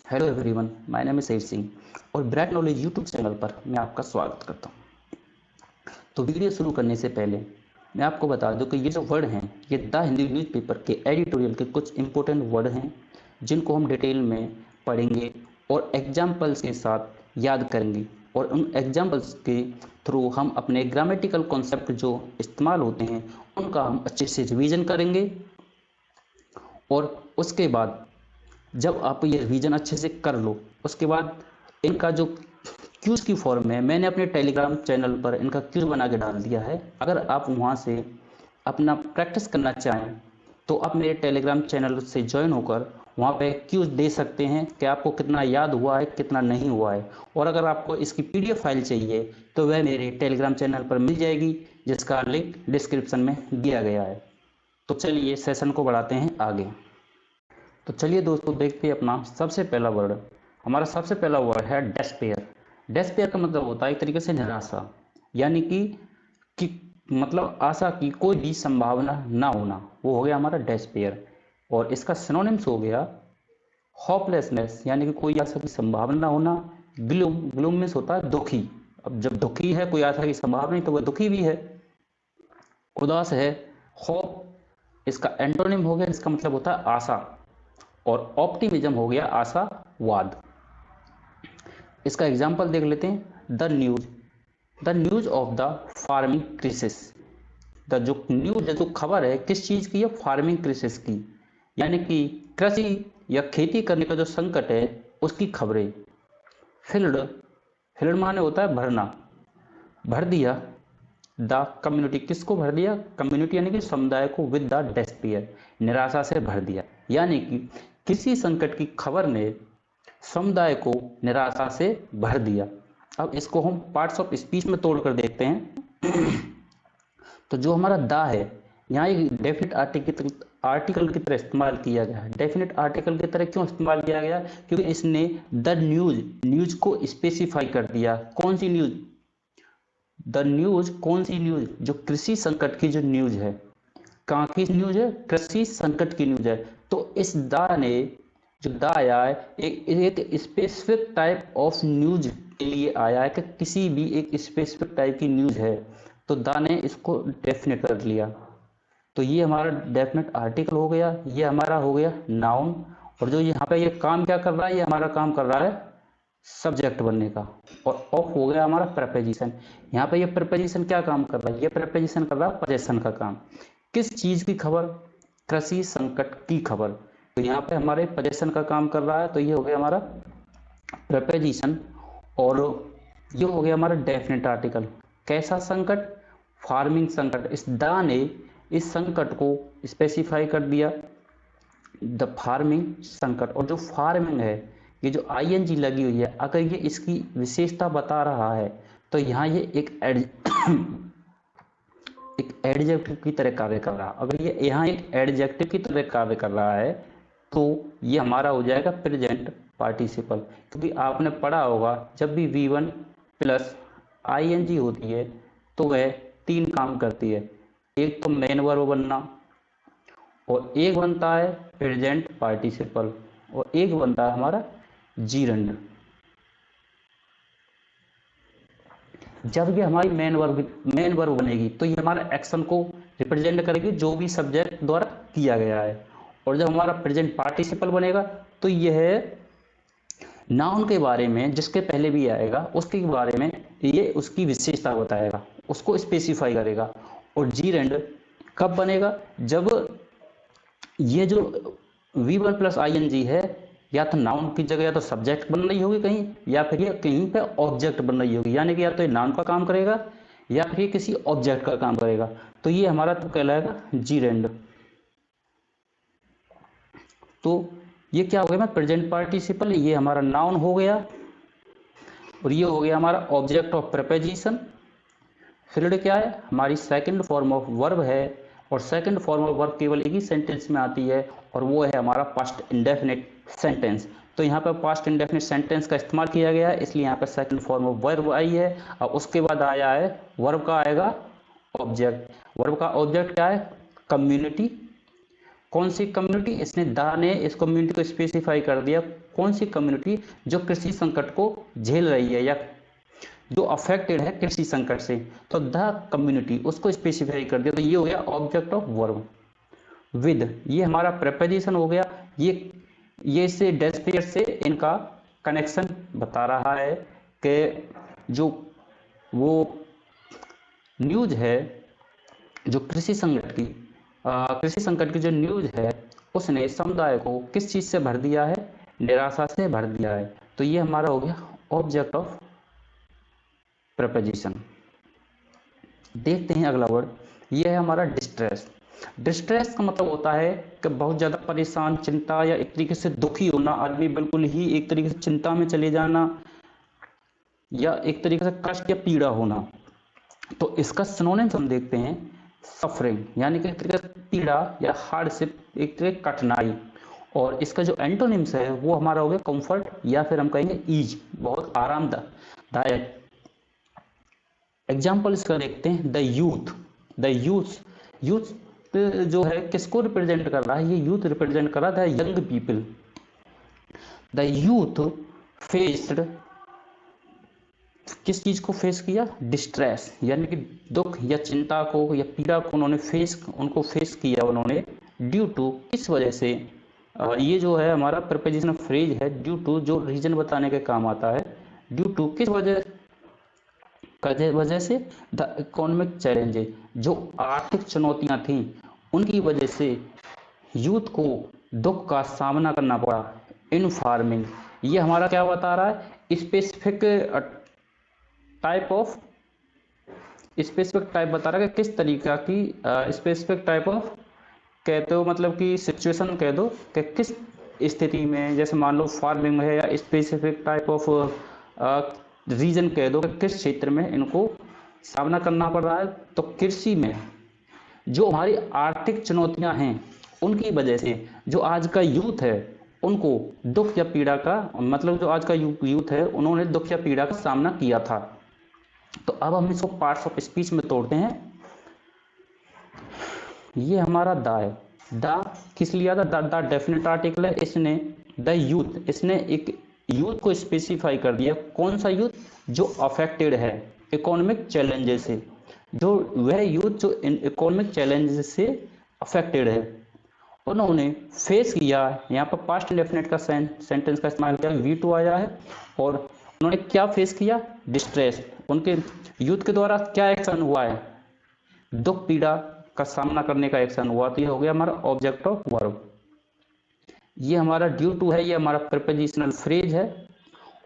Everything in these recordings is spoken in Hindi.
Hello everyone, my name is Sayeed Singh और ब्राइट नॉलेज यूट्यूब चैनल पर मैं आपका स्वागत करता हूं। तो वीडियो शुरू करने से पहले मैं आपको बता दूं कि ये जो वर्ड हैं ये द हिंदू न्यूज़पेपर के एडिटोरियल के कुछ इंपॉर्टेंट वर्ड हैं जिनको हम डिटेल में पढ़ेंगे और एग्जाम्पल्स के साथ याद करेंगे और उन एग्जाम्पल्स के थ्रू हम अपने ग्रामेटिकल कॉन्सेप्ट जो इस्तेमाल होते हैं उनका हम अच्छे से रिवीजन करेंगे। और उसके बाद जब आप ये रिवीजन अच्छे से कर लो उसके बाद इनका जो क्यूज की फॉर्म है मैंने अपने टेलीग्राम चैनल पर इनका क्यूज बना के डाल दिया है। अगर आप वहाँ से अपना प्रैक्टिस करना चाहें तो आप मेरे टेलीग्राम चैनल से ज्वाइन होकर वहाँ पे क्यूज दे सकते हैं कि आपको कितना याद हुआ है कितना नहीं हुआ है। और अगर आपको इसकी पीडीएफ फाइल चाहिए तो वह मेरे टेलीग्राम चैनल पर मिल जाएगी जिसका लिंक डिस्क्रिप्शन में दिया गया है। तो चलिए सेशन को बढ़ाते हैं आगे। तो चलिए दोस्तों देखते हैं अपना सबसे पहला वर्ड। हमारा सबसे पहला वर्ड है डेस्पेयर। डेस्पेयर का मतलब होता है एक तरीके से निराशा, यानी कि मतलब आशा की कोई भी संभावना ना होना, वो हो गया हमारा डेस्पेयर। और इसका सिनोनिम्स हो गया होपलेसनेस, यानी कि कोई आशा की संभावना ना होना। ग्लूम, ग्लूम मीन्स होता है दुखी। अब जब दुखी है कोई आशा की संभावना नहीं तो वह दुखी भी है। उदास है, होप इसका एंटोनिम हो गया जिसका मतलब होता है आशा। और ऑप्टिमिज्म हो गया आशावाद। इसका एग्जाम्पल देख लेते हैं। The news of the farming crisis. The जो न्यूज है, जो खबर है किस चीज की है, फार्मिंग क्राइसिस की, यानी कि कृषि या खेती करने का जो संकट है उसकी खबरें। फिल्ड, फिल्ड माने होता है भरना, भर दिया। द कम्युनिटी, किसको भर दिया, कम्युनिटी यानी कि समुदाय को, विद द डेस्पेयर, निराशा से भर दिया। यानी कि किसी संकट की खबर ने समुदाय को निराशा से भर दिया। अब इसको हम पार्ट्स ऑफ स्पीच में तोड़कर देखते हैं। तो जो हमारा दा है यहाँ एक डेफिनेट आर्टिकल की तरह इस्तेमाल किया गया है। डेफिनेट आर्टिकल की तरह क्यों इस्तेमाल किया गया, क्योंकि इसने द न्यूज, न्यूज को स्पेसिफाई कर दिया। कौन सी न्यूज, द न्यूज, कौन सी न्यूज, जो कृषि संकट की जो न्यूज है। कहाँ की न्यूज है, कृषि संकट की न्यूज है। तो इस दा ने, जो दा आया है एक स्पेसिफिक टाइप ऑफ न्यूज के लिए आया है कि किसी भी एक स्पेसिफिक टाइप की न्यूज है, तो दा ने इसको डेफिनेट कर लिया। तो ये हमारा डेफिनेट आर्टिकल हो गया, ये हमारा हो गया नाउन। और जो यहाँ पे ये काम क्या कर रहा है, ये हमारा काम कर रहा है सब्जेक्ट बनने का। और ऑफ हो गया हमारा प्रपोजिशन। यहाँ पे ये प्रपोजिशन क्या काम कर रहा है, ये प्रपोजिशन कर रहा है पोजेशन का काम। किस चीज की खबर, कृषि संकट की खबर। तो यहाँ पे हमारे पोजेशन का काम कर रहा है, तो ये हो गया हमारा प्रपोजिशन। और ये हो गया हमारा डेफिनेट आर्टिकल। कैसा संकट, फार्मिंग संकट। इस दा ने इस संकट को स्पेसिफाई कर दिया, द फार्मिंग संकट। और जो फार्मिंग है, ये जो आईएनजी लगी हुई है, अगर ये इसकी विशेषता बता रहा है तो यहाँ ये एक एडजेक्टिव की तरह कार्य कर रहा है। अगर ये यहाँ एक एडजेक्टिव की तरह कार्य कर रहा है तो ये हमारा हो जाएगा प्रेजेंट पार्टिसिपल। क्योंकि आपने पढ़ा होगा जब भी V1 प्लस आईएनजी होती है तो वह तीन काम करती है। एक तो मेन वर्ब बनना, और एक बनता है प्रेजेंट पार्टिसिपल, और एक बनता है हमारा जीरंड। जब ये हमारी मेन वर्ब बनेगी तो ये हमारा एक्शन को रिप्रेजेंट करेगी जो भी सब्जेक्ट द्वारा किया गया है। और जब हमारा प्रेजेंट पार्टिसिपल बनेगा तो यह नाउन के बारे में, जिसके पहले भी आएगा उसके बारे में ये उसकी विशेषता बताएगा, उसको स्पेसिफाई करेगा। और जीरंड कब बनेगा, जब ये जो V1 प्लस आई है या तो नाउन की जगह या तो सब्जेक्ट बन रही होगी कहीं, या फिर ये कहीं पे ऑब्जेक्ट बन रही होगी। यानी कि या तो ये नाउन का काम करेगा या फिर ये किसी ऑब्जेक्ट का काम करेगा। तो ये हमारा तो कहलाएगा जीरेंड। तो ये क्या हो गया, मैं प्रेजेंट पार्टिसिपल, ये हमारा नाउन हो गया और ये हो गया हमारा ऑब्जेक्ट ऑफ प्रपोजिशन। फिल्ड क्या है, हमारी सेकंड फॉर्म ऑफ वर्ब है, और सेकंड फॉर्म ऑफ वर्ब केवल एक ही सेंटेंस में आती है और वो है हमारा पास्ट इंडेफिनिट सेंटेंस। तो यहाँ पर पास्ट इंडेफिनिट सेंटेंस का इस्तेमाल किया गया है, इसलिए यहाँ पर second form of verb I है। और उसके बाद आया है वर्ब का आएगा ऑब्जेक्ट। वर्ब का ऑब्जेक्ट क्या है, कम्युनिटी। कौन सी कम्युनिटी, इसने दा ने इस कम्युनिटी को स्पेसिफाई कर दिया, कौन सी कम्युनिटी जो कृषि संकट को झेल रही है या जो अफेक्टेड है कृषि संकट से, तो द कम्युनिटी उसको स्पेसिफाई कर दिया। तो ये हो गया ऑब्जेक्ट ऑफ वर्ब। विद, ये हमारा प्रेपोजिशन हो गया, ये से डेस्पेयर से इनका कनेक्शन बता रहा है कि जो वो न्यूज है, जो कृषि संकट की जो न्यूज है, उसने समुदाय को किस चीज से भर दिया है, निराशा से भर दिया है। तो ये हमारा हो गया ऑब्जेक्ट ऑफ प्रपोजिशन। देखते हैं अगला वर्ड, ये है हमारा डिस्ट्रेस। डिस्ट्रेस का मतलब होता है कि बहुत ज़्यादा परेशान, चिंता या एक तरीके से दुखी होना, आदमी बिल्कुल ही एक तरीके से चिंता में चले जाना या एक तरीके से कष्ट या पीड़ा होना। तो इसका सिनोनिम्स हम देखते हैं सफरिंग, यानी कि एक तरीके से पीड़ा या हार्डशिप, एक तरीके कठिनाई। और इसका जो एंटोनिम्स है वो हमारा हो गया कंफर्ट, या फिर हम कहेंगे ईज, बहुत आरामदायक। एग्जाम्पल इसका देखते हैं, यूथ जो है किसको रिप्रेजेंट कर रहा है, ये यूथ रिप्रेजेंट कर रहा है young people. The youth faced, किस चीज को फेस किया, डिस्ट्रेस, यानी कि दुख या चिंता को या पीड़ा को उन्होंने फेस किया उन्होंने, ड्यू टू, किस वजह से। ये जो है हमारा प्रीपोजिशन फ्रेज है, ड्यू टू जो रीजन बताने के काम आता है, ड्यू टू किस वजह से, द इकोनॉमिक चैलेंजेस, जो आर्थिक चुनौतियां थीं उनकी वजह से यूथ को दुख का सामना करना पड़ा इन फार्मिंग। ये हमारा क्या बता रहा है, स्पेसिफिक टाइप बता रहा है कि किस तरीका की स्पेसिफिक टाइप ऑफ कहते हो, मतलब कि सिचुएशन कह दो कि किस स्थिति में, जैसे मान लो फार्मिंग है, या स्पेसिफिक टाइप ऑफ रीजन कह दो कि किस क्षेत्र में इनको सामना करना पड़ रहा है। तो कृषि में जो हमारी आर्थिक चुनौतियां हैं उनकी वजह से जो आज का यूथ है उनको दुख या पीड़ा का, मतलब जो आज का यूथ है उन्होंने दुख या पीड़ा का सामना किया था। तो अब हम इसको पार्ट्स ऑफ स्पीच में तोड़ते हैं। ये हमारा दा है, दा किस लिया था, दा डेफिनेट आर्टिकल है, इसने द यूथ, इसने एक यूथ को स्पेसिफाई कर दिया। कौन सा यूथ, जो अफेक्टेड है इकोनॉमिक चैलेंजेस से, जो वह यूथ जो इकोनॉमिक चैलेंजेस से अफेक्टेड है, उन्होंने फेस किया। यहाँ पर पास्ट इंडेफिनिट का सेंटेंस का इस्तेमाल किया, V2 आया है, और उन्होंने क्या फेस किया, डिस्ट्रेस। उनके यूथ के द्वारा क्या एक्शन हुआ है, दुख पीड़ा का सामना करने का एक्शन हुआ। तो ये हो गया हमारा ऑब्जेक्ट ऑफ वर्ब। ये हमारा ड्यू टू है, ये हमारा प्रीपोजिशनल फ्रेज है।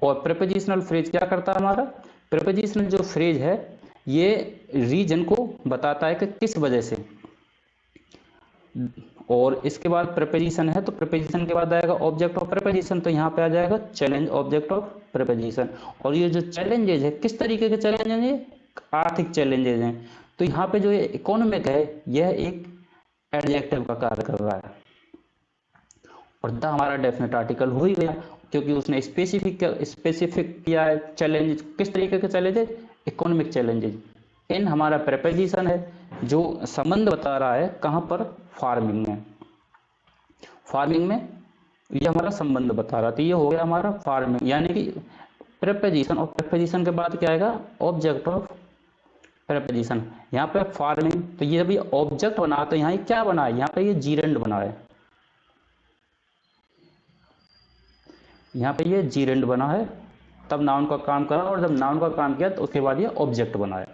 और प्रीपोजिशनल फ्रेज क्या करता है, हमारा प्रीपोजिशनल जो फ्रेज है ये रीजन को बताता है कि किस वजह से। और इसके बाद प्रीपोजिशन है, तो प्रीपोजिशन के बाद आएगा ऑब्जेक्ट ऑफ प्रीपोजिशन, तो यहाँ पे आ जाएगा चैलेंज, ऑब्जेक्ट ऑफ प्रीपोजिशन। और ये जो चैलेंजेज है, किस तरीके के चैलेंजेज हैं, आर्थिक चैलेंजेज हैं। तो यहाँ पे जो ये इकोनॉमिक है, यह एक एडजेक्टिव का कार्य कर रहा है। और द हमारा डेफिनेट आर्टिकल हो ही गया, क्योंकि उसने स्पेसिफिक किया है चैलेंज, किस तरीके के चैलेंजेज, इकोनॉमिक चैलेंजेज। इन हमारा प्रीपोजिशन है जो संबंध बता रहा है कहाँ पर, फार्मिंग में ये हमारा संबंध बता रहा था। ये हो गया हमारा फार्मिंग, यानी कि प्रीपोजिशन, और प्रीपोजिशन के बाद क्या आएगा, ऑब्जेक्ट ऑफ प्रीपोजिशन। यहाँ पे फार्मिंग, तो ये अभी ऑब्जेक्ट बना, तो यहाँ क्या बना है, यहाँ पे ये जीरेंड बना है, यहाँ पे ये जीरेंड बना है, तब नाउन का काम करा, और जब नाउन का काम किया तो उसके बाद ये ऑब्जेक्ट बनाया।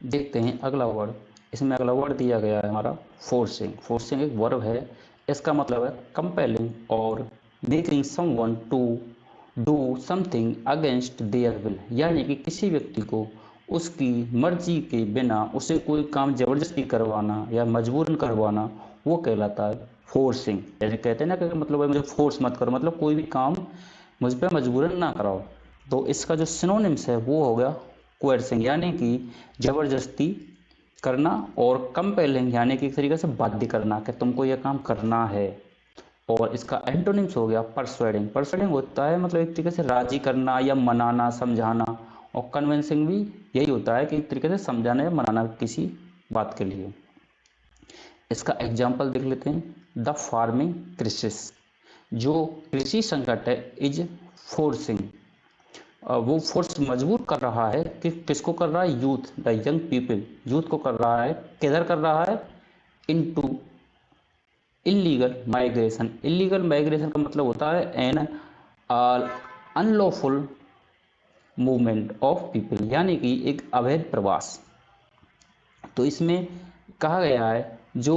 देखते हैं अगला वर्ड, इसमें अगला वर्ड दिया गया है हमारा फोर्सिंग एक वर्ब है। इसका मतलब है कंपेलिंग और making someone to do something against their will, यानी कि किसी व्यक्ति को उसकी मर्जी के बिना उसे कोई काम जबरदस्ती करवाना या मजबूरन करवाना, वो कहलाता है फोर्सिंग। जैसे कहते हैं ना कि मतलब मुझे फोर्स मत करो, मतलब कोई भी काम मुझ पर मजबूरन ना कराओ। तो इसका जो सिनोनिम्स है वो हो गया कोएर्सिंग, यानी कि जबरदस्ती करना, और कंपेलिंग यानी कि एक तरीके से बाध्य करना कि तुमको यह काम करना है। और इसका एंटोनिम्स हो गया परसुएडिंग होता है मतलब एक तरीके से राजी करना या मनाना, समझाना। और कन्विंसिंग भी यही होता है कि एक तरीके से समझाना या मनाना किसी बात के लिए। इसका एग्जाम्पल देख लेते हैं। द फार्मिंग क्रिसिस, जो कृषि संकट है, इज फोर्सिंग, वो फोर्स मजबूर कर रहा है कि किसको कर रहा है, youth, the young people, youth को कर रहा है, किधर कर रहा है, into illegal migration. Illegal migration का मतलब होता है an unlawful movement of people, यानी कि एक अवैध प्रवास। तो इसमें कहा गया है जो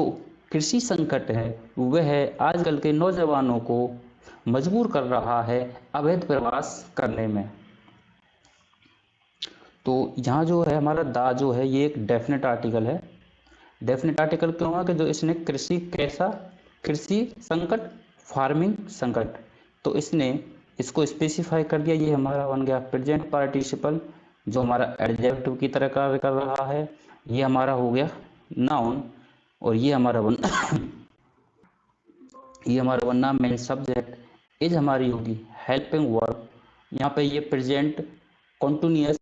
कृषि संकट है वह आजकल के नौजवानों को मजबूर कर रहा है अवैध प्रवास करने में। तो यहाँ जो है हमारा दा जो है ये एक डेफिनेट आर्टिकल है। डेफिनेट आर्टिकल क्यों है कि जो इसने कृषि कैसा, कृषि संकट, फार्मिंग संकट, तो इसने इसको स्पेसिफाई कर दिया। ये हमारा बन गया प्रेजेंट पार्टिसिपल जो हमारा एडजेक्टिव की तरह कार्य कर रहा है। ये हमारा हो गया नाउन, और ये हमारा बन ये हमारा बनना मेन सब्जेक्ट। इज हमारी होगी हेल्पिंग वर्ब। यहाँ पे ये प्रेजेंट कॉन्टिन्यूअस